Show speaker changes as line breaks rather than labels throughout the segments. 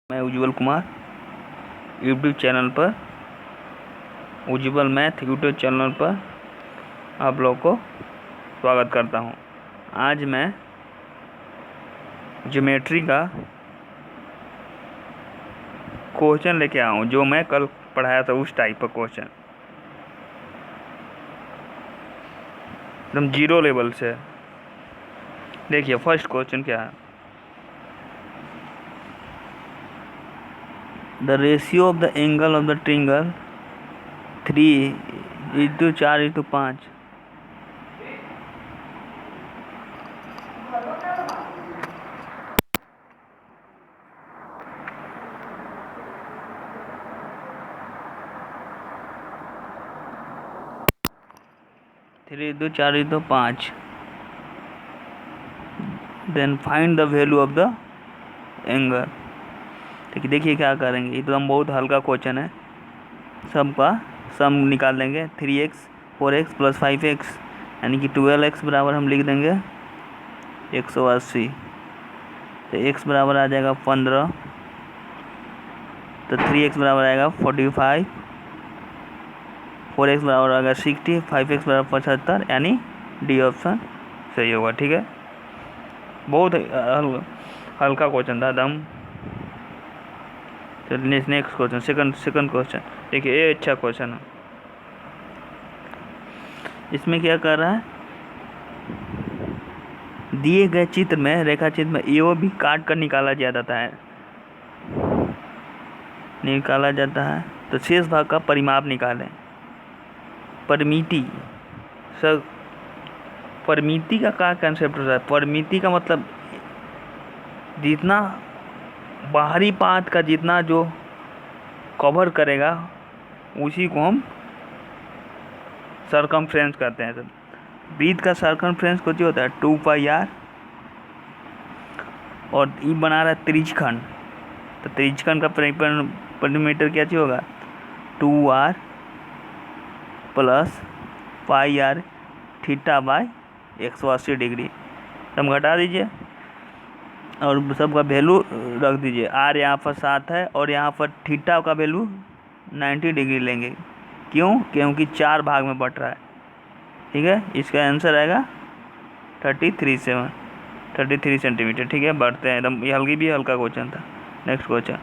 मैं उज्जवल Kumar YouTube channel पर उज्जवल math YouTube channel पर आप लोग को स्वागत करता हूं। आज मैं ज्योमेट्री का क्वेश्चन लेके आया हूं, जो मैं कल पढ़ाया था उस टाइप का क्वेश्चन, एकदम जीरो लेवल से। देखिए फर्स्ट क्वेश्चन क्या है। The ratio of the angle of the triangle 3:4:5 3:4:5 then find the value of the angle. ठीक है, देखिए क्या करेंगे, एकदम बहुत हल्का क्वेश्चन है। सबका सम निकाल देंगे। 3x 4x + 5x यानी कि 12x बराबर हम लिख देंगे 180। तो x बराबर आ जाएगा 15, तो 3x बराबर आएगा 45, 4x बराबर आएगा 60, 5x बराबर 75, यानी डी ऑप्शन सही होगा। ठीक है, बहुत हल्का क्वेश्चन था एकदम। तो नेक्स्ट क्वेश्चन, सेकंड क्वेश्चन देखिए, ये अच्छा क्वेश्चन है। इसमें क्या कर रहा है, दिए गए चित्र में, रेखा चित्र में यो भी काट कर निकाला जाता है। तो शेष भाग का परिमाप निकालें। परिमिति सर, परिमिति का क्या कंसेप्ट होता है? परिमिति का मतलब जितना बाहरी पार्ट का जितना जो कवर करेगा उसी को हम सरकमफ्रेंस कहते हैं। वृत्त का सरकमफ्रेंस कुछ होता है 2πr, और ये बना रहा है त्रिज्यखंड। तो त्रिज्यखंड का परिमीटर क्या चाहिए होगा, 2r + πr θ/180 डिग्री। हम घटा दीजिए और सबका वैल्यू रख दीजिए। r यहाँ पर 7 है और यहाँ पर थीटा का वैल्यू 90 डिग्री लेंगे। क्यों? क्योंकि 4 भाग में बट रहा है। ठीक है, इसका आंसर आएगा 33 सेंटीमीटर। ठीक है, बढ़ते हैं एकदम। ये हल्का क्वेश्चन था। नेक्स्ट क्वेश्चन,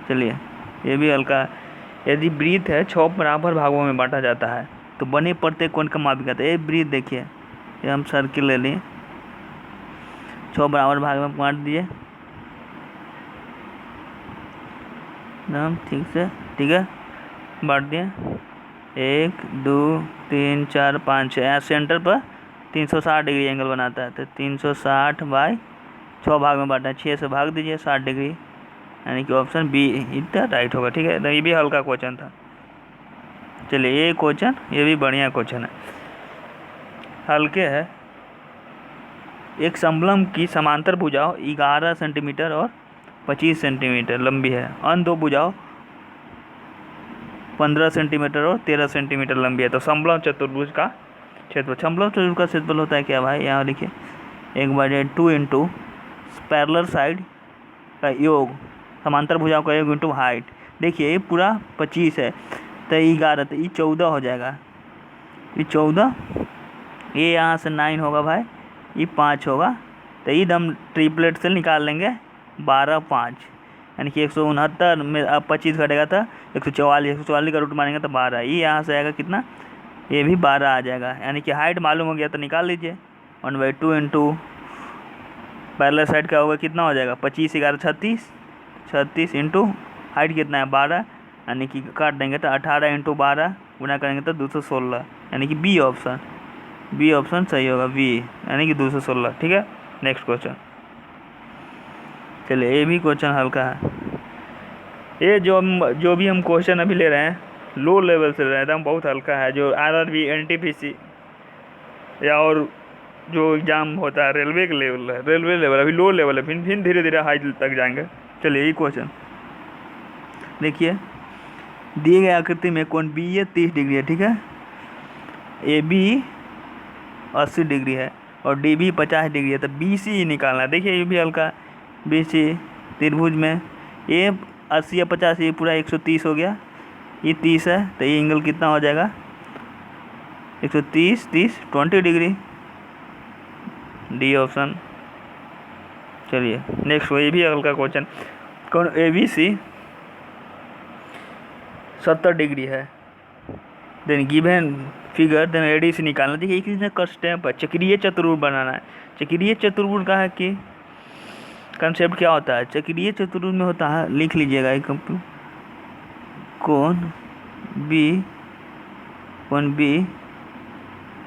चलिए ये भी हल्का है। यदि वृत्त है 6 बराबर भागों में बांटा जाता है तो बने प्रत्येक कोण का माप कहते हैं। ये वृत्त देखिए, ये हम सर्किल ले लिए, 6 बराबर भाग में बांट दिए एकदम ठीक से। ठीक है, बांट दिए 1 2 3 4 5 6। यहाँ सेंटर पर 360 डिग्री एंगल बनाता है। तो 360/6 भाग में बांटा है, 6 से भाग दीजिए 60 डिग्री, यानी कि ऑप्शन बी इतना राइट होगा। ठीक है, तो ये भी हल्का क्वेश्चन था। चलिए ये क्वेश्चन, ये भी बढ़िया क्वेश्चन है, हल्के है। एक समलंब की समांतर भुजाओं 11 सेंटीमीटर और 25 सेंटीमीटर लंबी है। अन्य दो भुजाओं 15 सेंटीमीटर और 13 सेंटीमीटर लंबी है। तो समलंब चतुर्भुज का क्षेत्रफल, समलंब चतुर्भुज का क्षेत्रफल होता है क्या भाई, यहाँ लिखिए 1/2 इंटू पैरेलल साइड का योग, समांतर भुजाओं का योग इंटू हाइट। देखिए ये पूरा 25 है, तो 11, तो ये 14 हो जाएगा। ये 14, ये यहाँ से 9 होगा भाई, ये 5 होगा। तो ये हम ट्रिपलेट से निकाल लेंगे 12 5, यानी कि 169 में अब 25 घटेगा तो 144 का रूट मारेंगे तो 12। ये यहाँ से आएगा कितना, ये भी 12 आ जाएगा। यानी कि हाइट मालूम हो गया तो निकाल लीजिए। 1/2 इंटू पैरेलल साइड का होगा कितना हो जाएगा, 25 11 36 इंटू हाइट कितना है 12, यानी कि काट देंगे तो 18 इंटू 12 गुना करेंगे तो 216, यानी कि बी ऑप्शन सही होगा, बी यानी कि 216। ठीक है, नेक्स्ट क्वेश्चन, चलिए ये भी क्वेश्चन हल्का है। ये जो भी हम क्वेश्चन अभी ले रहे हैं लो लेवल से ले रहे हैं, एकदम बहुत हल्का है। जो RRB NTPC या और जो एग्ज़ाम होता है रेलवे के लेवल है, रेलवे लेवल अभी लो लेवल है, फिर धीरे धीरे हाई तक जाएंगे। चलिए ये क्वेश्चन देखिए, दिए गए आकृति में कोण बी ए 30 डिग्री है। ठीक है, ए बी 80 डिग्री है और डी भी 50 डिग्री है। तो BC निकालना है। देखिए ये भी हल्का, BC त्रिभुज में ये 80 या 50, ये पूरा 130 हो गया, ये 30 है, तो ये एंगल कितना हो जाएगा 130, 30, 20 डिग्री, डी ऑप्शन। चलिए नेक्स्ट, ये भी अगल का क्वेश्चन, कौन ABC 70 डिग्री है, then given figure then ADC निकालना। देखिए एक इसमें स्टेप है, चक्रीय चतुर्भुज बनाना है। चक्रीय चतुर्भुज का है कि कंसेप्ट क्या होता है, चक्रीय चतुर्भुज में होता है, लिख लीजिएगा एक, कोण B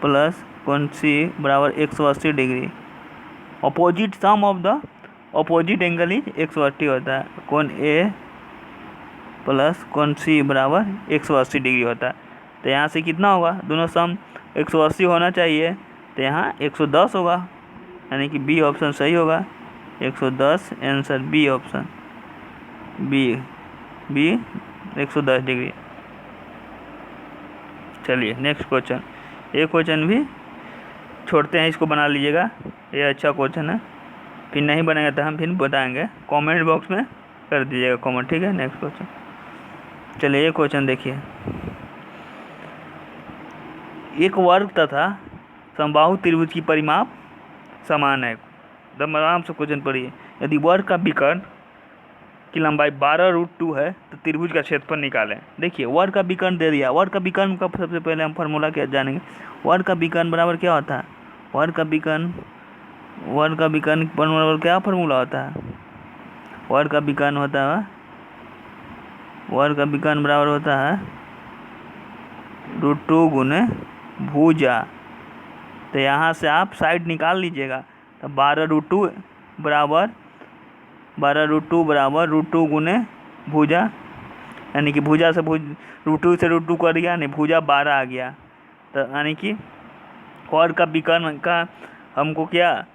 प्लस कोण C बराबर 180 degree, opposite sum of the opposite angle is 180 होता है, कोण A प्लस कोण C बराबर 180 डिग्री होता है। तो यहाँ से कितना होगा, दोनों सम 180 होना चाहिए, तो यहाँ 110 होगा, यानी कि बी ऑप्शन सही होगा, 110 answer B option, B 110 degree. चलिए नेक्स्ट क्वेश्चन, ये क्वेश्चन भी छोड़ते हैं, इसको बना लीजिएगा, ये अच्छा क्वेश्चन है, फिर नहीं बनेगा तो हम फिर बताएंगे, कमेंट बॉक्स में कर दीजिएगा कमेंट, ठीक है। नेक्स्ट क्वेश्चन, चलिए ये क्वेश्चन देखिए, एक वर्ग तथा समबाहु त्रिभुज की परिमाप समान है। एकदम आराम से क्वेश्चन पढ़िए, यदि वर्ग का विकर्ण की लंबाई 12√2 है तो त्रिभुज का क्षेत्रफल निकालें। देखिए वर्ग का विकर्ण दे दिया, वर्ग का विकर्ण का सबसे पहले हम फार्मूला क्या जानेंगे, वर्ग का विकर्ण बराबर क्या होता है, वर्ग का विकर्ण बराबर क्या फार्मूला होता है, वर्ग का विकर्ण होता है, वर्ग का विकर्ण बराबर होता है √2 गुने भुजा। तो यहाँ से आप साइड निकाल लीजिएगा, तो 12√2 बराबर √2 गुने भुजा, यानी कि भुजा से √2 से √2 कर दिया, यानी भुजा 12 आ गया। तो यानी कि वर्ग का विकर्ण का हमको क्या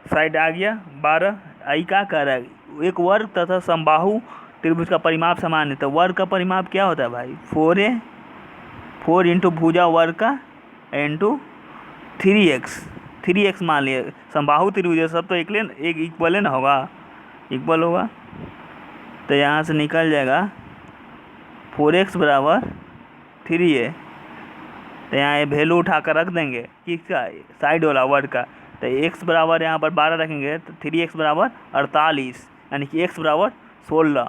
साइड आ गया 12, आई क्या कह रहा है, एक वर्ग तथा समबाहु त्रिभुज का परिमाप समान है। तो वर्ग का परिमाप क्या होता है भाई, 4 इंटू भुजा वर्ग का इंटू 3x मान लिया, समबाहु त्रिभुज सब तो एक इक्वल ना होगा, इक्वल होगा। तो यहाँ से निकल जाएगा 4x बराबर 3a, तो यहाँ ये वैल्यू उठा कर रख देंगे किसका, साइड वाला वर्ग का। तो x बराबर यहाँ पर 12 रखेंगे, तो 3x बराबर 48, यानी कि x बराबर 16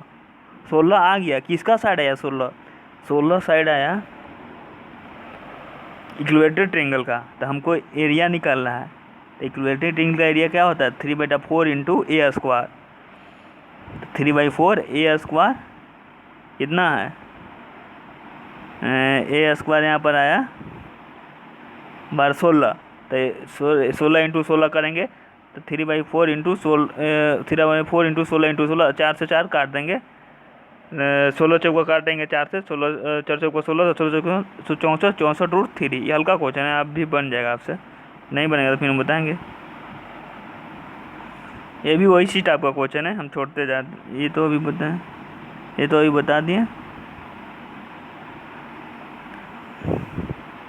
आ गया। किसका साइड आया, 16 साइड आया इक्विलेटरल ट्रायंगल का। तो हमको एरिया निकालना है, तो इक्विलेटरल ट्रायंगल का एरिया क्या होता है, 3/4 into a square, 3/4 a square कितना है, a स्क्वायर यहाँ पर आया 16, तो 16 इंटू 16 करेंगे, तो 3/4 इंटू 16 4 से 4 काट देंगे, 16 चौका काटेंगे 4 से, 16 4 चौका 16, 16 64 64√3। ये हल्का क्वेश्चन है, आप भी बन जाएगा, आपसे नहीं बनेगा तो फिर हम बताएंगे। ये भी वही सी टाइप का क्वेश्चन है, हम छोड़ते जाते, ये तो अभी बताएं, ये तो अभी बता दिए,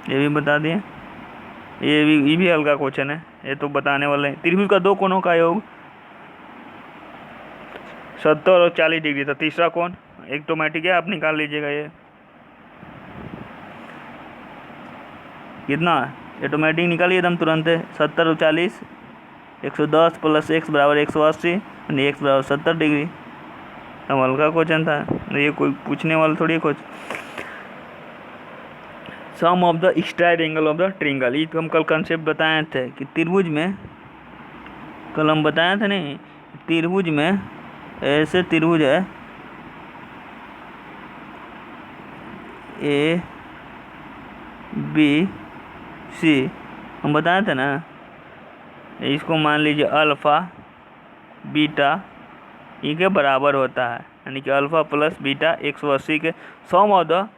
ये भी बता दिए, ये भी हल्का क्वेश्चन है, ये तो बताने वाले हैं। त्रिभुज का दो कोणों का योग 70 और 40 डिग्री, तो तीसरा कोण ऑटोमेटिक है, आप निकाल लीजिएगा, ये कितना ऑटोमेटिक निकालिए एकदम तुरंत है, 70 और 40 110 प्लस x बराबर 180, यानी x बराबर 70 डिग्री। अब हल्का क्वेश्चन था, ये कोई पूछने वाला थोड़ी कुछ। Sum of the straight angle of the triangle, ये तो हम कल कंसेप्ट बताए थे कि त्रिभुज में, कल हम बताए थे नहीं, त्रिभुज में ऐसे त्रिभुज है ABC, हम बताए थे ना, इसको मान लीजिए अल्फ़ा बीटा ई के बराबर होता है, यानी कि अल्फ़ा प्लस बीटा 180 के sum of the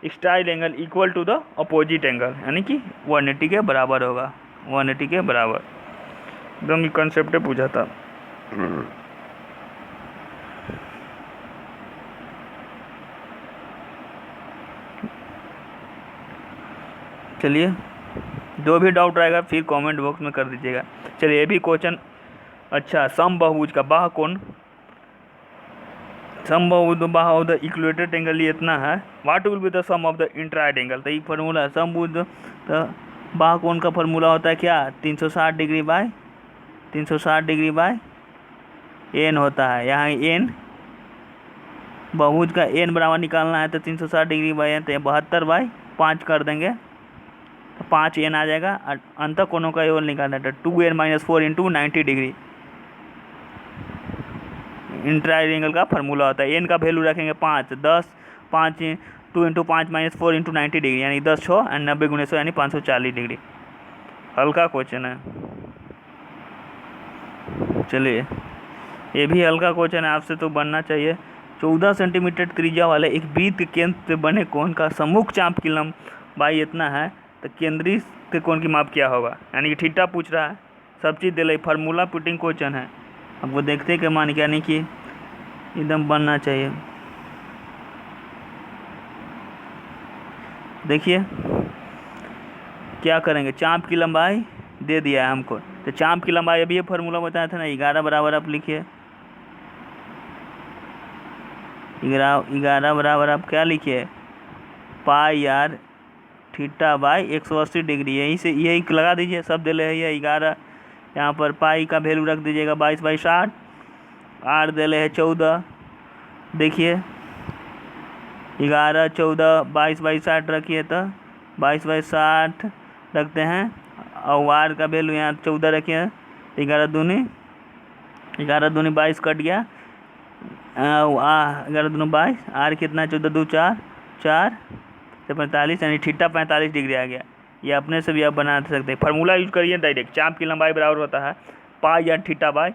straight angle equal to the opposite angle, यानी कि 180 के बराबर होगा, 180 के बराबर। एकदम कंसेप्ट पूछा था। चलिए जो भी डाउट रहेगा फिर कमेंट बॉक्स में कर दीजिएगा। चलिए ये भी क्वेश्चन अच्छा, समबाहुभुज का बाह्य कोण सम ऑफ द बाह ऑफ द इक्वेटेड एंगल ये इतना है, what will be the sum of the interior angle. तो ये फार्मूला है सम ऑफ द बाह कोण का फार्मूला होता है क्या, 360 degree by 360 degree by n होता है। यहाँ एन बहुभुज का एन बराबर निकालना है तो 360 डिग्री बाय एन, तो 72 बाय 5 कर देंगे तो 5 एन आ जाएगा। अंत कोणों का योग निकालना है तो 2n-4 इंटू 90 डिग्री इंट्राइड एंगल का फार्मूला होता है। एन का वैल्यू रखेंगे 5, 10 5 2 इंटू 5 -4 इंटू 90 डिग्री यानी 10 6 और 90 गुणे 100 यानी 540 डिग्री। हल्का क्वेश्चन है, चलिए ये भी हल्का क्वेश्चन है, आपसे तो बनना चाहिए। 14 सेंटीमीटर त्रिज्या वाले एक वृत्त के केंद्र से बने कोण का सम्मुख चाप की लंबाई इतना है तो केंद्रीय के कोण की माप क्या होगा। यानी कि थीटा पूछ रहा है, सब चीज़ दे रही, फार्मूला पुटिंग क्वेश्चन है। अब वो देखते हैं कि मान यानी कि एकदम बनना चाहिए। देखिए क्या करेंगे, चाप की लंबाई दे दिया है हमको, तो चाप की लंबाई अभी ये फार्मूला बताया था ना, 11 बराबर आप लिखिए, 11 बराबर आप क्या लिखिए, पाई आर थीटा बाई 180 डिग्री, यहीं से यही लगा दीजिए, सब दे रहे हैं 11। यहाँ पर पाई का वैल्यू रख दीजिएगा 22/60, आर दे रहे हैं 14, देखिए 11 14 22/60 रखिए तो 22/60 रखते हैं और आर का वैल्यू यहाँ 14 रखिए, 11 दूनी 22 कट गया, 11 दूनी 22, आर कितना 14 2 4 4 से 45 यानी थीटा 45 डिग्री आ गया। ये अपने से भी आप बना सकते हैं, फार्मूला यूज करिए डायरेक्ट। चाप की लंबाई बराबर होता है पाई या थीटा बाई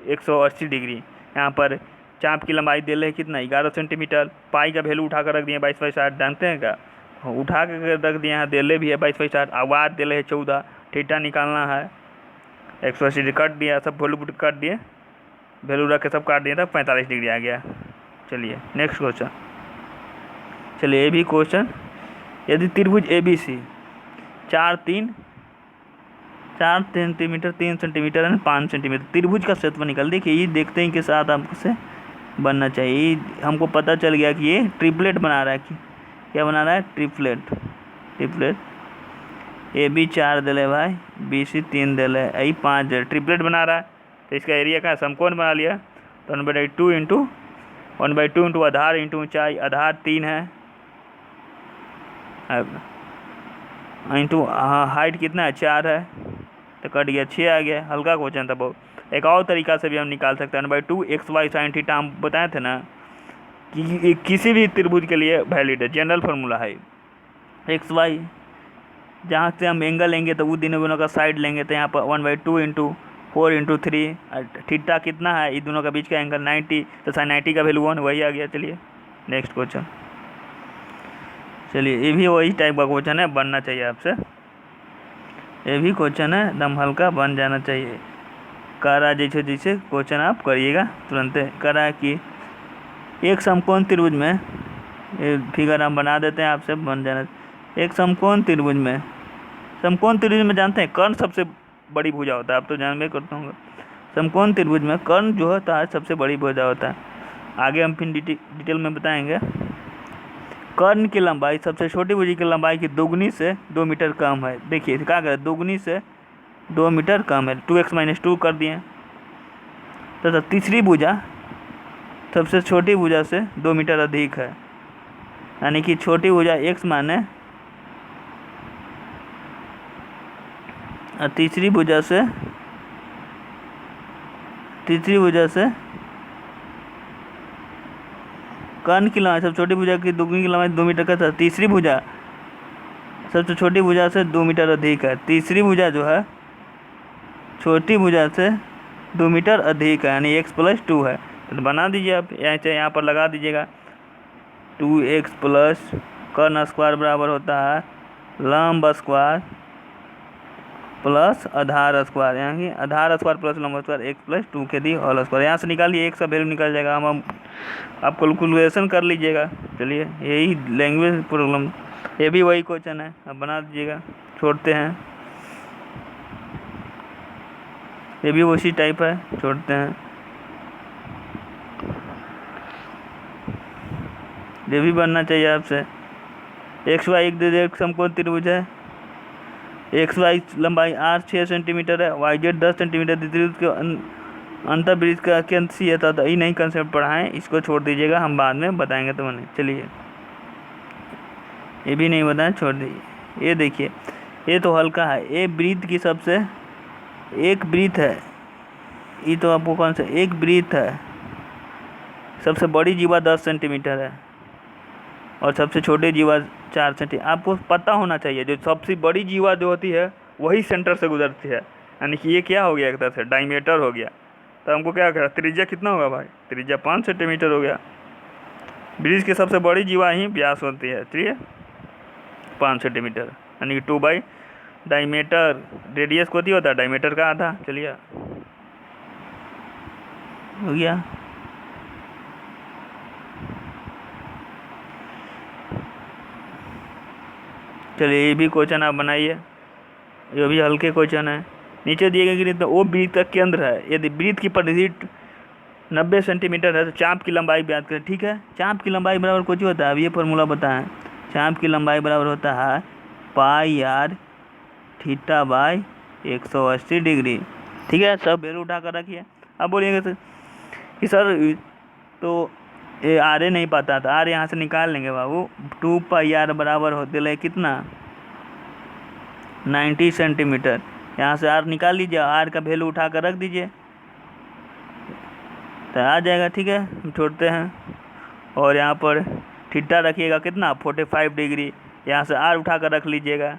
180 डिग्री। यहाँ पर चाप की लंबाई दे रहे कितना 11 सेंटीमीटर, पाई का वैल्यू उठा कर रख दिए 22/60, जानते हैं क्या, उठा कर रख दिए, यहाँ दे रहे भी है 22/60, आवाज़ दे रहे है 14, थीटा निकालना है 180 डिग्री कट दिया, सब वैल्यू कट दिए, वैल्यू रख के सब काट दिए, तब 45 डिग्री आ गया। चलिए नेक्स्ट क्वेश्चन, चलिए ये भी क्वेश्चन, यदि त्रिभुज ABC 4 सेंटीमीटर 3 सेंटीमीटर है 5 सेंटीमीटर, त्रिभुज का क्षेत्रफल निकाल, देखिए ये देखते हैं कि साथ आपसे बनना चाहिए। हमको पता चल गया कि ये ट्रिपलेट बना रहा है, कि क्या बना रहा है, ट्रिपलेट AB 4 दे भाई, BC 3 दे, यही 5 दे, ट्रिपलेट बना रहा है। तो इसका एरिया का समकोण बना लिया, तो 1/2 इंटू आधार इंटू ऊंचाई, आधार 3 है इंटू हाइट कितना है 4 है, तो कट गया 6 आ गया। हल्का क्वेश्चन था बहुत। एक और तरीका से भी हम निकाल सकते हैं 1/2 XY sin थीटा, हम बताए थे ना कि किसी भी त्रिभुज के लिए वैलिड है, जनरल फार्मूला है। XY जहाँ से हम एंगल लेंगे तो वो दोनों का साइड लेंगे, तो यहाँ पर 1/2 इंटू 4 इंटू 3, थीटा कितना है, ये दोनों का बीच का एंगल 90, तो sin 90 का वैल्यू 1 वही आ गया। चलिए नेक्स्ट क्वेश्चन, चलिए ये भी वही टाइप का क्वेश्चन है, बनना चाहिए आपसे, ये भी क्वेश्चन है एकदम हल्का, बन जाना चाहिए। करा जैसे क्वेश्चन आप करिएगा तुरंत। करा कि एक समकोण त्रिभुज में, ये फिगर हम बना देते हैं, आपसे बन जाना। एक समकोण त्रिभुज में जानते हैं कर्ण सबसे बड़ी भुजा होता है, आप तो जानबे करते होंगे। समकोण त्रिभुज में कर्ण जो होता है सबसे बड़ी भुजा होता है, आगे हम फिर डिटेल में बताएंगे। कर्ण की लंबाई सबसे छोटी भुजा की लंबाई की दोगुनी से 2 मीटर कम है। देखिए क्या करें, दोगुनी से 2 मीटर कम है, 2x - 2 कर दिए। तो तीसरी भुजा सबसे छोटी भुजा से 2 मीटर अधिक है, यानी कि छोटी भुजा x माने तीसरी भुजा से कर्ण की लंबाई सबसे छोटी भुजा की दोगुनी की लंबाई 2 मीटर का था, तीसरी भुजा सबसे छोटी भुजा से 2 मीटर अधिक है। तीसरी भुजा जो है छोटी भुजा से 2 मीटर अधिक है, यानी x + 2 है। तो बना दीजिए आप, यहाँ पर लगा दीजिएगा 2x प्लस कर्ण स्क्वायर बराबर होता है लंब स्क्वायर प्लस आधार स्क्वायर, यहाँ की आधार स्क्वायर प्लस लंब स्क्वायर, x + 2 के दी होल स्क्वायर। यहाँ से निकालिए, x का वैल्यू निकल जाएगा, हम आप कैलकुलेशन कर लीजिएगा। चलिए यही लैंग्वेज प्रॉब्लम, ये भी वही क्वेश्चन है, अब बना दीजिएगा, छोड़ते हैं। ये भी उसी टाइप है, छोड़ते हैं। ये भी बनना चाहिए आपसे। एक्स वाई एक समकोण त्रिभुज है, एक्स वाई लंबाई आर 6 सेंटीमीटर है, वाई जेड 10 सेंटीमीटर। त्रिभुज के अंतर्वृत्त का केंद्र सी है। तो ये नहीं कंसेप्ट पढ़ा है, इसको छोड़ दीजिएगा, हम बाद में बताएंगे तो मैंने। चलिए ये भी नहीं बताया, छोड़ दीजिए। ये देखिए, ये तो हल्का है। ये वृत्त की सबसे एक वृत्त है, ये तो आपको कौन सा एक वृत्त है। सबसे बड़ी जीवा 10 सेंटीमीटर है और सबसे छोटे जीवा 4 सेंटीमीटर। आपको पता होना चाहिए जो सबसे बड़ी जीवा जो होती है वही सेंटर से गुजरती है, यानी कि ये क्या हो गया, एक तरह से डायमीटर हो गया। तो हमको क्या करा, त्रिज्या कितना होगा भाई, त्रिज्या 5 सेंटीमीटर हो गया। ब्रिज की सबसे बड़ी जीवा ही व्यास होती है, ठीक है 5 सेंटीमीटर, यानी कि 2 बाई डायमीटर। रेडियस को होता है डायमीटर का आधा। चलिए हो गया। चलिए ये भी क्वेश्चन आप बनाइए, ये भी हल्के क्वेश्चन है। नीचे दिए गए गणित में वो वृत्त का केंद्र है। यदि वृत्त की परिधि 90 सेंटीमीटर है तो चाप की लंबाई ज्ञात करें। ठीक है, चाप की लंबाई बराबर कुछ होता है, अब ये फॉर्मूला बताएं। चाप की लंबाई बराबर होता है पाई आर थीटा बाई 180 डिग्री। ठीक है, सब वैल्यू उठा कर रखिए। अब बोलिएगा कि सर तो ये आर नहीं पता था, आर यहाँ से निकाल लेंगे बाबू। 2 पाई आर बराबर होते ले कितना 90 सेंटीमीटर। यहाँ से आर निकाल लीजिए, आर का वैल्यू उठा कर रख दीजिए तो आ जाएगा। ठीक है, हम छोड़ते हैं। और यहाँ पर थीटा रखिएगा कितना 45 डिग्री, यहाँ से आर उठा कर रख लीजिएगा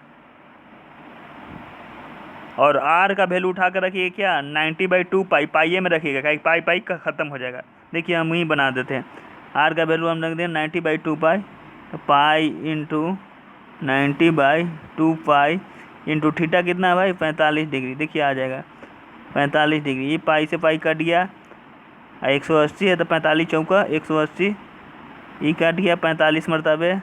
और आर का वैल्यू उठा कर रखिए क्या 90/2 पाई, पाई में रखिएगा, कहीं पाई पाई का ख़त्म हो जाएगा। देखिए हम ही बना देते हैं, आर का वैल्यू हम रख दें 90/2 पाई, तो pi into 90/2 pi into theta कितना है भाई 45 डिग्री। देखिए आ जाएगा 45 डिग्री। ये पाई से पाई कट गया, 180 है तो 45 चौका 180, ये कट गया 45 मरतबे,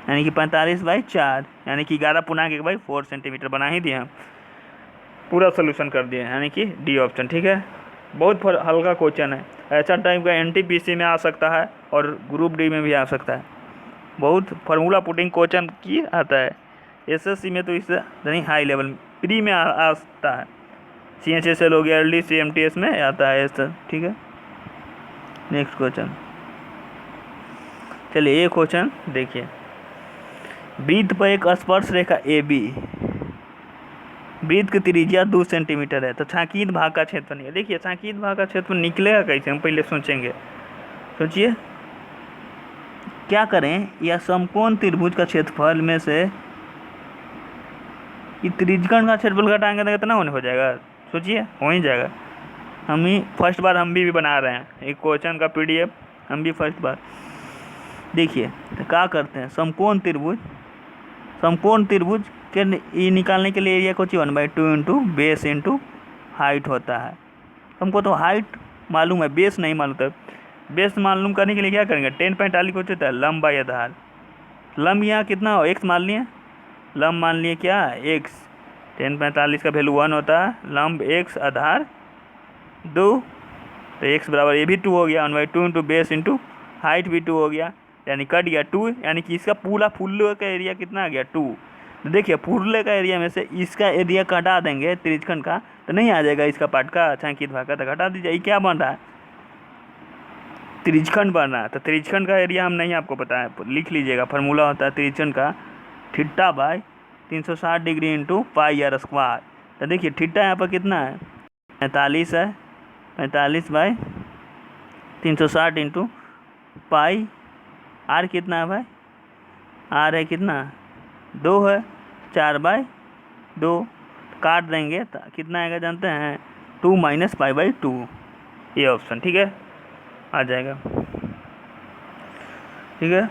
यानी कि 45/4, यानी कि 11 पुना के भाई 4 सेंटीमीटर बना ही दिए हम। पूरा सोल्यूशन कर दिए, यानी कि डी ऑप्शन। ठीक है, बहुत हल्का क्वेश्चन है। ऐसा टाइप का NTPC में आ सकता है और ग्रुप डी में भी आ सकता है। बहुत फार्मूला पुटिंग क्वेश्चन की आता है। SSC में तो इससे नहीं, हाई लेवल प्री में आ सकता है। CHSL हो गया, LD CMTS में आता है ऐसा। ठीक है, नेक्स्ट क्वेश्चन। चलिए ये क्वेश्चन देखिए, वृत्त पर एक स्पर्श रेखा AB, वृत्त की त्रिज्या 2 सेंटीमीटर है, तो छांकित भाग का क्षेत्रफल है। देखिए छांकित भाग का क्षेत्रफल निकलेगा कैसे, हम पहले सोचेंगे। सोचिए क्या करें, या समकोण त्रिभुज का क्षेत्रफल में से कि त्रिज्यगण का क्षेत्रफल घटाएंगे तो कितना होने हो जाएगा, सोचिए हो ही जाएगा। हम ही फर्स्ट बार हम भी बना रहे हैं एक क्वेश्चन का PDF, हम भी फर्स्ट बार। देखिए तो क्या करते हैं, समकोण त्रिभुज के ये निकालने के लिए एरिया कुछ 1/2 इंटू बेस इंटू हाइट होता है। हमको तो हाइट मालूम है, बेस नहीं मालूम था। बेस मालूम करने के लिए क्या करेंगे, 10.45 कुछ होता है लंब बाई आधार। लंब यहाँ कितना हो, x मान लिए, लंब मान लिए क्या x, 10.45 का वैल्यू 1 होता है, लंब x आधार 2, तो x बराबर ये भी 2 हो गया, 1/2 इंटू बेस इंटू हाइट भी 2 हो गया, यानी कट गया 2, यानी कि इसका पूरा फुल्ले का एरिया कितना आ गया 2। तो देखिए फुल्ले का एरिया में से इसका एरिया घटा देंगे त्रिज्यखंड का, तो नहीं आ जाएगा इसका पार्ट का छांकित भाग का, तो घटा दीजिए। ये क्या बन रहा है, त्रिज्यखंड बन रहा है। तो त्रिज्यखंड का एरिया हम नहीं आपको बताया, लिख लीजिएगा। फार्मूला होता है त्रिज्यखंड का theta by 360 degree into pi r square. तो देखिए थीटा यहाँ पर कितना है 45 है, 45/360 इंटू पाई, आर कितना है भाई, आर है कितना 2 है, 4/2 काट देंगे तो कितना आएगा जानते हैं 2 - पाई/2। ये ऑप्शन ठीक है आ जाएगा। ठीक है,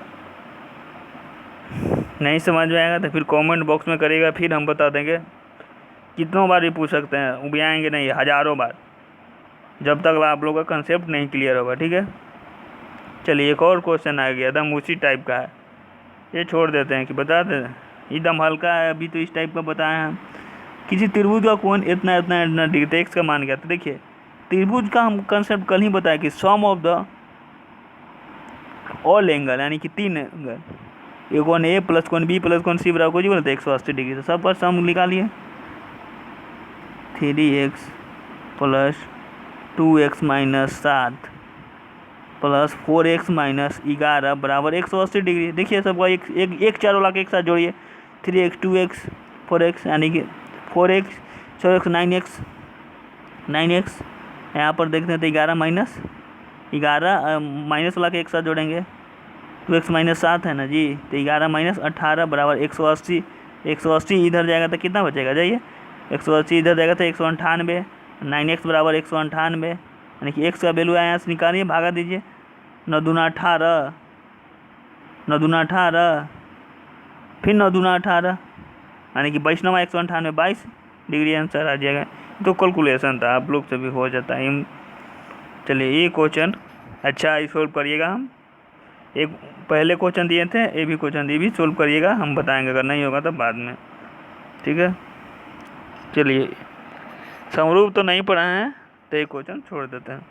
नहीं समझ में आएगा तो फिर कमेंट बॉक्स में करिएगा, फिर हम बता देंगे। कितनों बार भी पूछ सकते हैं, उबियाएंगे नहीं, हज़ारों बार, जब तक आप लोगों का कंसेप्ट नहीं क्लियर होगा। ठीक है, चलिए एक और क्वेश्चन आ गया, एकदम उसी टाइप का है, ये छोड़ देते हैं कि बता दें, एकदम हल्का है। अभी तो इस टाइप का बताए हैं, किसी त्रिभुज का कोण इतना इतना इतना डिग्री, x का मान गया। तो देखिए त्रिभुज का हम कंसेप्ट कल ही बताया कि सम ऑफ द ऑल एंगल यानी कि 3 एंगल, ये कोण ए प्लस कोण बी प्लस कोण सी बराबर को 180 डिग्री। तो सब पर सम निकालिए, 3x plus 2x minus 7 plus 4x minus 11 बराबर 180 डिग्री। देखिए सबका एक चारों वाला के एक साथ जोड़िए, 3x 2x 4x यानी कि 4x 4x 9x यहाँ पर देखते हैं तो 11 माइनस वाला के एक साथ जोड़ेंगे, 2x माइनस 7 है ना जी, तो 11 माइनस 18 बराबर 180। 180 इधर जाएगा तो कितना बचेगा, जाइए 180 इधर जाएगा तो 198, 9x बराबर 198 यानी कि x का वैल्यू आया यहाँ से निकालिए, भागा दीजिए, 9 दूना 18, 9 दूना 18, फिर 9 दूना 18 यानी कि 22 9 198 22 डिग्री आंसर आ जाएगा। तो कैलकुलेशन था, आप लोग से भी हो जाता है। चलिए ये क्वेश्चन अच्छा सोल्व करिएगा, हम एक पहले क्वेश्चन दिए थे, ये भी क्वेश्चन ये भी सोल्व करिएगा, हम बताएंगे, अगर नहीं होगा तो बाद में, ठीक है। चलिए समरूप तो नहीं पढ़ा है तो ये क्वेश्चन छोड़ देते हैं।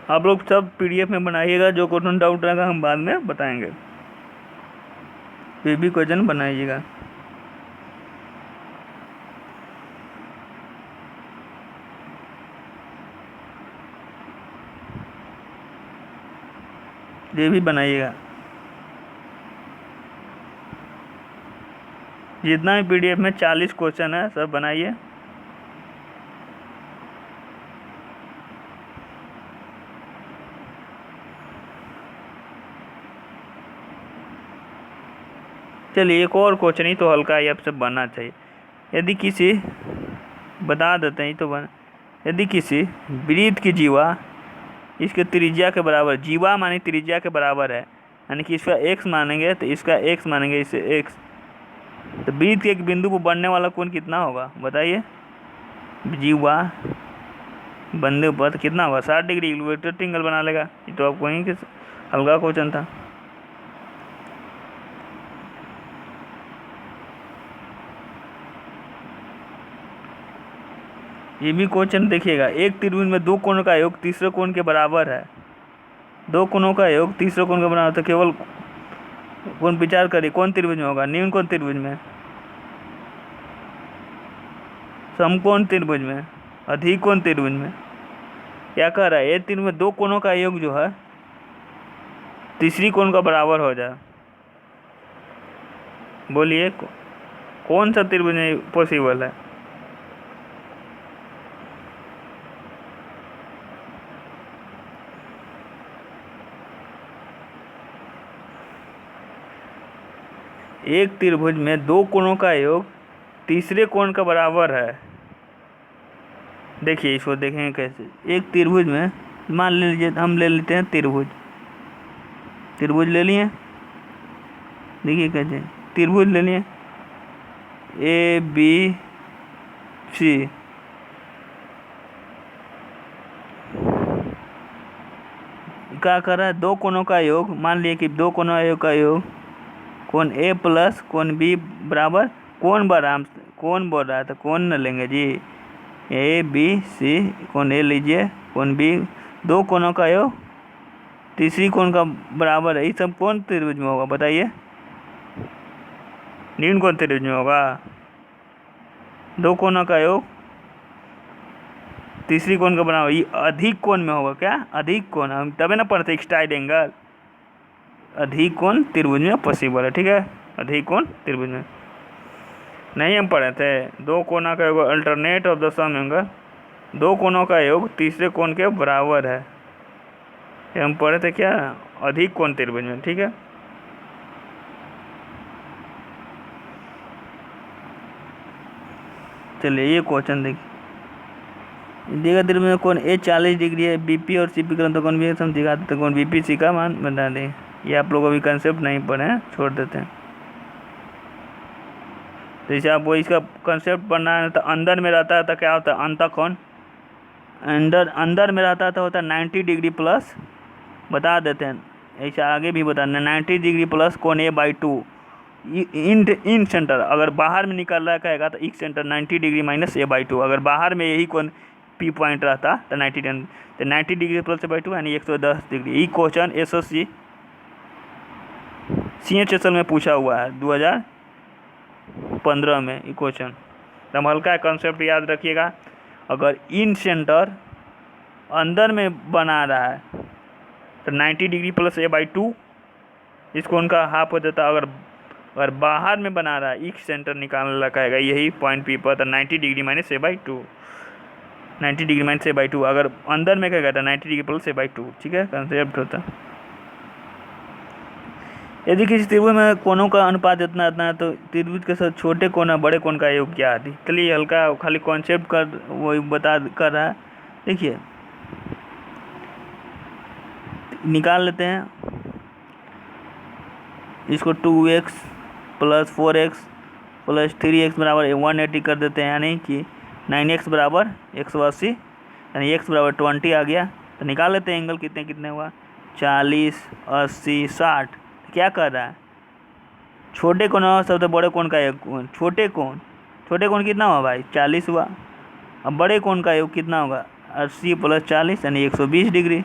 आप लोग सब पीडीएफ में बनाइएगा, जो क्वेश्चन डाउट रहेगा हम बाद में बताएंगे, ये भी क्वेश्चन बनाइएगा। ये भी बनाइएगा, जितना भी पीडीएफ में 40 क्वेश्चन है सब बनाइए। चलिए एक और क्वेश्चन ही तो हल्का ही अब सब बनना चाहिए। यदि किसी बता देते हैं तो यदि किसी वृत्त की जीवा इसके त्रिज्या के बराबर, जीवा माने त्रिज्या के बराबर है, यानी कि इसका x मानेंगे तो इसका x मानेंगे, इसे x, तो वृत्त के एक बिंदु पर बनने वाला कोण कितना होगा बताइए। जीवा बिंदु पर कितना होगा, 60 डिग्री इक्विलेटरल ट्रायंगल बना लेगा। ये तो आपको वहीं के हल्का क्वेश्चन था। ये भी क्वेश्चन देखिएगा, एक त्रिभुज में दो कोणों का योग तीसरे कोण के बराबर है, दो कोणों का योग तीसरे कोण के बराबर, तो केवल कौन विचार करिए कौन त्रिभुज में होगा, निम्न कोण त्रिभुज में, समकोण त्रिभुज में, अधिक कोण त्रिभुज में। क्या कह रहा है, ये त्रिभुज में दो कोणों का योग जो है तीसरी कोण का बराबर हो जाए। बोलिए कौन सा त्रिभुज में पॉसिबल है। एक त्रिभुज में दो कोणों का योग तीसरे कोण का बराबर है। देखिए इसको देखेंगे कैसे, एक त्रिभुज में मान लीजिए हम ले लेते हैं त्रिभुज, त्रिभुज ले लिए, देखिए कैसे त्रिभुज ले लिए ए बी सी, क्या कर रहा है, दो कोणों का योग, मान लिए कि दो कोणों का योग कोण ए प्लस कोण बी बराबर कोण बराबर, कोण बोल रहा है तो कोण न लेंगे जी, ए बी सी, कोण ए लीजिए कोण बी, दो कोणों का योग तीसरी कोण का बराबर है। ये सब कौन त्रिभुज में होगा बताइए, निम्न कोण त्रिभुज में होगा। दो कोणों का योग तीसरी कोण का बराबर, ये अधिक कोण में होगा। क्या अधिक कोण, हम तभी ना पढ़ते एक्स्ट्राइड एंगल, अधिक कोण त्रिभुज में पॉसिबल है, ठीक है। अधिक कोण त्रिभुज में नहीं हम पढ़े थे, दो कोणों का योग alternate of the sum angle, दो कोणों का योग तीसरे कोण के बराबर है, ये हम पढ़े थे क्या, अधिक कोण त्रिभुज में, ठीक है। चलिए ये क्वेश्चन देखिए, दिया त्रिभुज में कोण ए 40 डिग्री है, बीपी और सीपी करें तो कौन भी हम दिखा देते, कौन बीपी सी का मान बता दें। ये आप लोग अभी कंसेप्ट नहीं पढ़े हैं, छोड़ देते हैं। तो जैसे आपको इसका कंसेप्ट पढ़ना है तो अंदर में रहता है तो क्या होता है, अंतःकोण, अंदर में रहता है तो होता है 90 डिग्री प्लस, बता देते हैं ऐसा आगे भी बताना, 90 डिग्री प्लस कोण a/2 इन सेंटर, अगर बाहर में निकल रहा कहेगा तो एक सेंटर 90 डिग्री माइनस a/2, अगर बाहर में यही कोण पी पॉइंट रहता तो 90 डिग्री प्लस बाई टू यानी 110 डिग्री। ये क्वेश्चन SSC CHSL में पूछा हुआ है 2015 में। ये क्वेश्चन एकदम हल्का है, कॉन्सेप्ट याद रखिएगा। अगर इन सेंटर अंदर में बना रहा है तो 90 degree plus a by two, इसको उनका हाफ हो जाता। अगर बाहर में बना रहा है, एक सेंटर निकालने लगा है यही पॉइंट पी पर, तो 90 degree minus a by two, 90 degree minus a by two. अगर अंदर में क्या कहता है 90 degree plus a by two. ठीक है, कंसेप्ट होता। यदि किसी त्रिभुज में कोणों का अनुपात इतना है तो त्रिभुज के साथ छोटे कोण और बड़े कोण का योग क्या आदि। चलिए हल्का खाली कॉन्सेप्ट कर वही बता कर रहा है। देखिए निकाल लेते हैं इसको। 2x plus 4x plus 3x बराबर 180 कर देते हैं, यानी कि 9x बराबर 180, यानी x बराबर 20 आ गया। तो निकाल लेते हैं एंगल कितने हुआ, 40, 80, 60। क्या कर रहा है, छोटे कोण और सबसे बड़े कोण का योग। छोटे कोण कितना हुआ भाई, 40 हुआ। अब बड़े कोण का योग कितना होगा, 80 प्लस 40 यानी 120 डिग्री।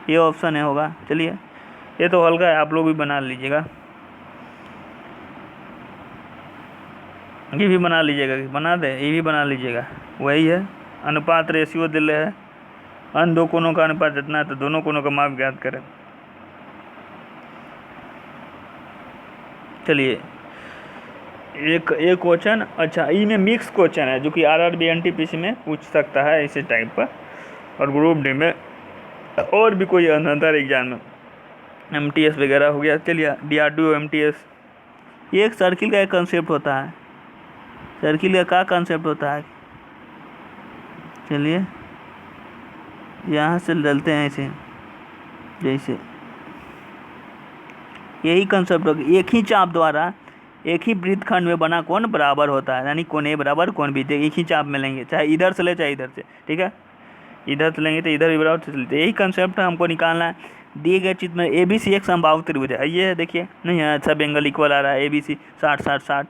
ये ऑप्शन है होगा। चलिए ये तो हल्का है, आप लोग भी बना लीजिएगा, ये भी बना लीजिएगा, बना दे, ये भी बना लीजिएगा। वही है, अनुपात रेशियो दिले है, अन्य दो कोणों का अनुपात जितना है तो दोनों कोणों का माप ज्ञात करें। चलिए एक क्वेश्चन, अच्छा ई में मिक्स क्वेश्चन है जो कि RRB NTPC में पूछ सकता है इसी टाइप पर, और ग्रुप डी में और भी कोई अनदर एग्जाम में MTS वगैरह हो गया। चलिए DRDO MTS, ये एक सर्किल का एक कंसेप्ट होता है। सर्किल का क्या कंसेप्ट होता है, चलिए यहाँ से डलते हैं इसे, जैसे यही कंसेप्ट होगा। एक ही चाप द्वारा एक ही वृत्तखंड में बना कोण बराबर होता है, यानी कोण A बराबर कोण B एक ही चाप में लेंगे, चाहे इधर से ले चाहे इधर से। ठीक है, इधर से लेंगे तो इधर भी बराबर से लेते, यही कंसेप्ट हमको निकालना है। दिए गए चित्र में ABC एक समबाहु त्रिभुज है, ये है देखिए, नहीं है सब एंगल इक्वल आ रहा है, ABC 60 60 60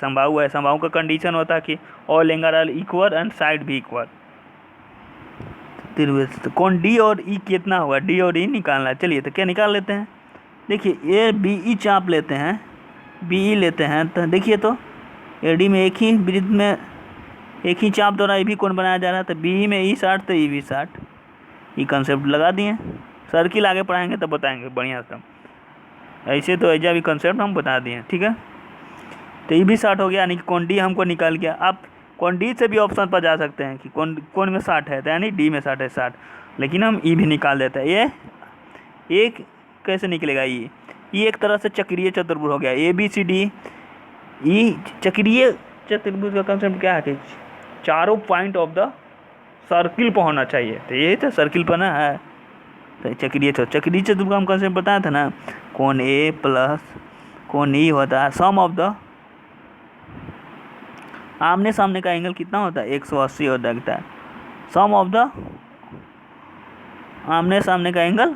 समबाहु है। समबाहु का कंडीशन होता है कि all angle are equal and side भी इक्वल। त्रिभुज तो कौन D और E कितना होगा, D और E निकालना है। चलिए तो क्या निकाल लेते हैं, देखिए ABE चाप लेते हैं, BE लेते हैं, तो देखिए तो AD में एक ही वृत्त में एक ही चाप द्वारा ये भी कोण बनाया जा रहा है, तो BE में E 60 तो E भी 60। ये कंसेप्ट लगा दिए। सर्किल आगे पढ़ाएंगे तब बताएंगे बढ़िया से, ऐसे तो ऐसा भी कंसेप्ट हम बता दिए। ठीक है, तो E भी 60 हो गया, यानी कि कोण D हमको निकाल गया। आप कोण D से भी ऑप्शन पर जा सकते हैं कि कोण में 60 है, तो यानी D में 60 है 60, लेकिन हम E भी निकाल देते हैं। ये एक कैसे निकलेगा, ये एक तरह से चक्रीय चतुर्भुज हो गया। ABCD E चक्रीय चतुर्भुज का कंसेप्ट क्या है कि चारों पॉइंट ऑफ द सर्किल पर होना चाहिए, तो ये तो सर्किल पर ना है, तो चक्रीय चतुर्भुज का हम कंसेप्ट बताया था ना, कोण A प्लस कोण E होता है सम ऑफ द आमने सामने का एंगल कितना होता है, 180 होता है। सम ऑफ द आमने सामने का एंगल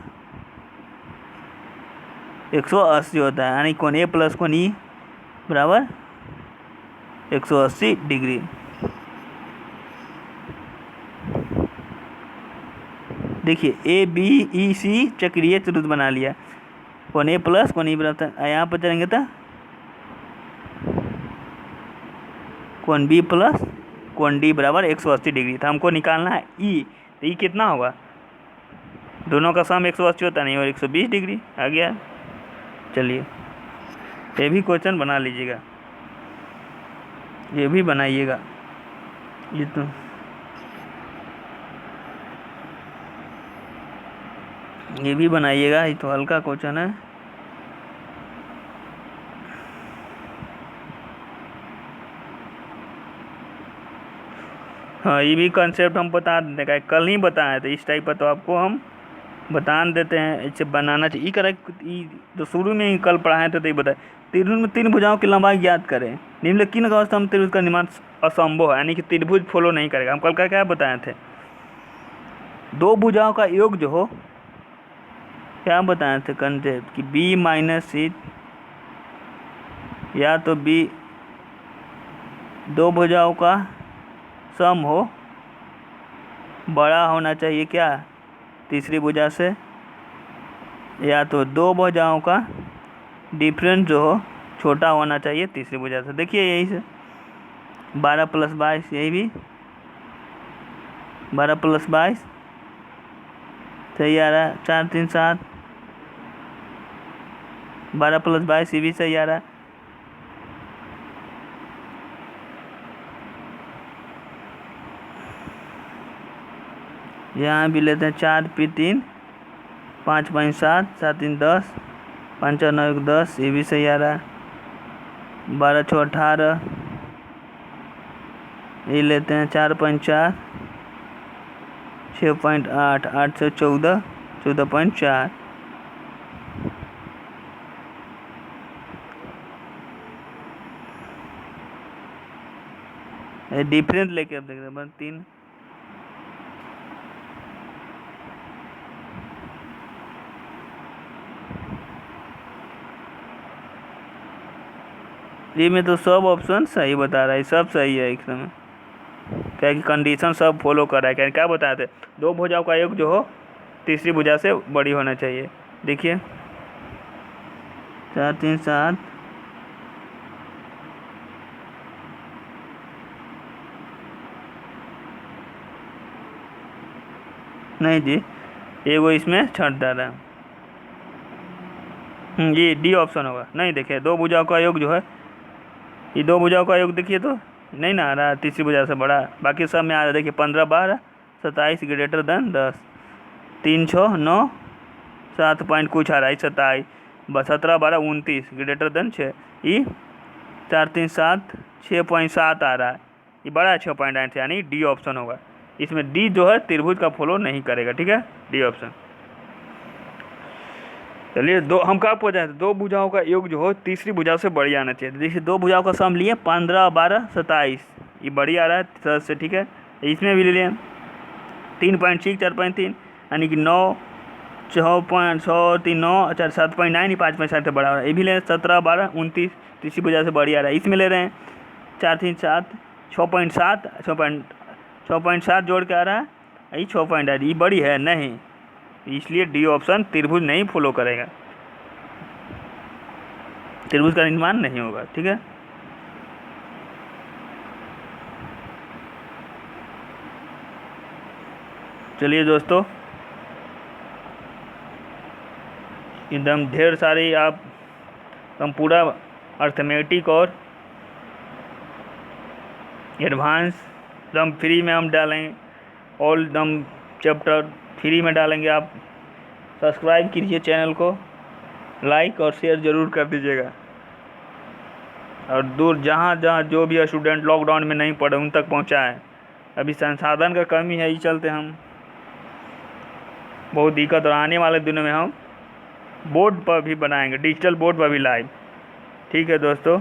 180 होता है, यानी कोण A प्लस कोण E बराबर 180 डिग्री। देखिए ABEC चक्रीय चतुर्भुज बना लिया, कोण A प्लस कोण E बराबर, यहाँ पर चलेंगे तो कोण B प्लस कोण D बराबर 180 डिग्री। तो हमको निकालना है E, तो E कितना होगा, दोनों का सम 180 होता नहीं, और 120 डिग्री आ गया। चलिए ये भी क्वेश्चन बना लीजिएगा, ये भी बनाइएगा, ये भी बनाइएगा, ये तो हल्का क्वेश्चन है। हाँ ये भी कंसेप्ट हम बता देते हैं, कल ही बताए थे इस टाइप का, तो आपको हम बता देते हैं ऐसे बनाना चाहिए। तो शुरू में ही कल पढ़ाए थे, तो ये बताए त्रिभुज में 3 भुजाओं की लंबाई ज्ञात करें। निम्नलिखित अवस्था में त्रिभुज का निर्माण असंभव है, यानी कि त्रिभुज फॉलो नहीं करेगा। हम कल का क्या बताए थे, 2 भुजाओं का योग जो हो, क्या बताए थे कंसेप्ट कि B माइनस C, या तो B 2 भुजाओं का सम हो, बड़ा होना चाहिए क्या, तीसरी भुजा से, या तो दो भुजाओं का डिफरेंस जो हो छोटा होना चाहिए तीसरी भुजा से। देखिए यही से 12 + 22, यही भी 12 + 22 सही आ रहा है। 4 3 7, 12 + 22 ये भी सही आ रहा है। यहाँ भी लेते हैं 4 × 3 5 × 5 7, 7 × 3 10, 5 × 9 = 10, ये भी सही आ रहा है। 12 × 6 = 18, ये लेते हैं 4 × 5 = 4, 6.8, 8 से 14, 14.4। डिफरेंस लेके अब देख रहे हैं 3, ये में तो सब ऑप्शन सही बता रहा है, सब सही है इसमें, क्या कि कंडीशन सब फॉलो कर रहा है। क्या बताए थे, दो भुजाओं का योग जो हो तीसरी भुजा से बड़ी होना चाहिए। देखिए 4 3 7, नहीं जी एगो इसमें छट डाला, ये डी ऑप्शन होगा। नहीं देखिए दो भुजाओं का योग जो है, ये दो भुजाओं का योग देखिए तो नहीं ना आ रहा है तीसरी भुजा से बड़ा, बाकी सब में आ रहा है। देखिए 15 12 27 > 10, 3 6 9 7 पॉइंट कुछ आ रहा है, 27 17 12 29 > 6, ये 4 3 7 6.7 आ रहा है, ये बड़ा है 6.8 यानी डी ऑप्शन होगा। इसमें डी जो है त्रिभुज का फॉलो नहीं करेगा, ठीक है, डी ऑप्शन। चलिए दो हम कहाँ पहुँचा थे, दो भुजाओं का योग जो हो तीसरी भुजा से बड़ी आना चाहिए। देखिए दो भुजाओं का सम लिए 15 12 27, ये बड़ी आ रहा है 10 से, ठीक है। इसमें भी ले लिए 3.6 4.3 यानी कि 9 6.6 9 4 7.9, ये 5.7 से बड़ा हो रहा है। ये भी ले 17 12 29 तीसरी भुजा से बड़ी आ रहा है। इसमें ले रहे हैं 4 3 7 6.7 6.7 जोड़ के आ रहा है, ये 6.8, ये बड़ी है नहीं, इसलिए डी ऑप्शन त्रिभुज नहीं फॉलो करेगा, त्रिभुज का निर्माण नहीं होगा, ठीक है। चलिए दोस्तों एकदम ढेर सारी आप हम पूरा अर्थमेटिक और एडवांस एकदम फ्री में हम डालेंगे, ऑल एकदम चैप्टर फ्री में डालेंगे। आप सब्सक्राइब कीजिए चैनल को, लाइक और शेयर ज़रूर कर दीजिएगा, और दूर जहाँ जहाँ जो भी स्टूडेंट लॉकडाउन में नहीं पढ़े उन तक पहुँचाएँ। अभी संसाधन का कमी है, इस चलते हम बहुत दिक्कत, और आने वाले दिनों में हम बोर्ड पर भी बनाएंगे, डिजिटल बोर्ड पर भी लाइव, ठीक है दोस्तों।